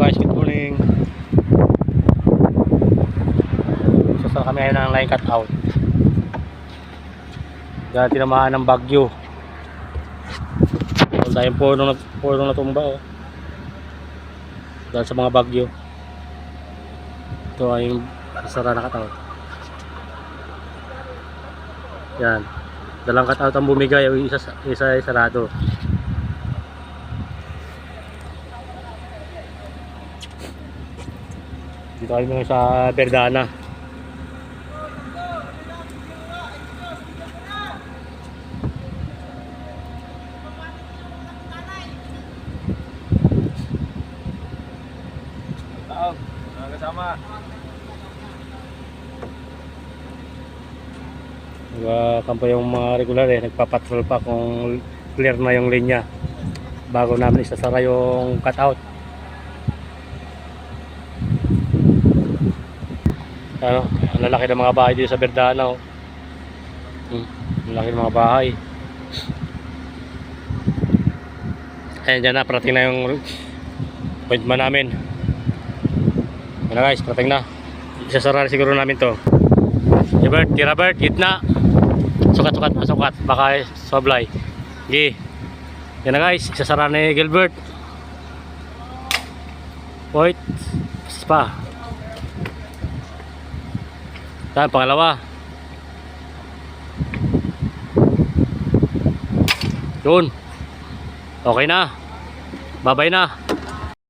guys, good morning. Sasama kami ngayon ng line cut out. Dahil tinamaan ng bagyo. Dahil puno na tumba oh. Dahil sa mga bagyo. Ito ay yung sasara na cut out. Yan. Dalang cut out ang bumigay, yung isa ay sarado. Dito kami ngayon sa Verdana. Kasama. Nagkampo yung mga regular nagpapatrol pa kung clear na yung linya bago namin isasara yung cutout. Ano, ang lalaki ng mga bahay dito sa Verdana oh. Ang laki ng mga bahay. Ayan, dyan na, parating na yung appointment namin. Ano guys, parating na. Isasara na siguro namin to. Gilbert, Tirabert, gitna. Sukat, baka soblay. Gi. Yan na guys, isasara ni Gilbert. Wait. Pa. Yan, pangalawa. Yun. Okay na. Babay na.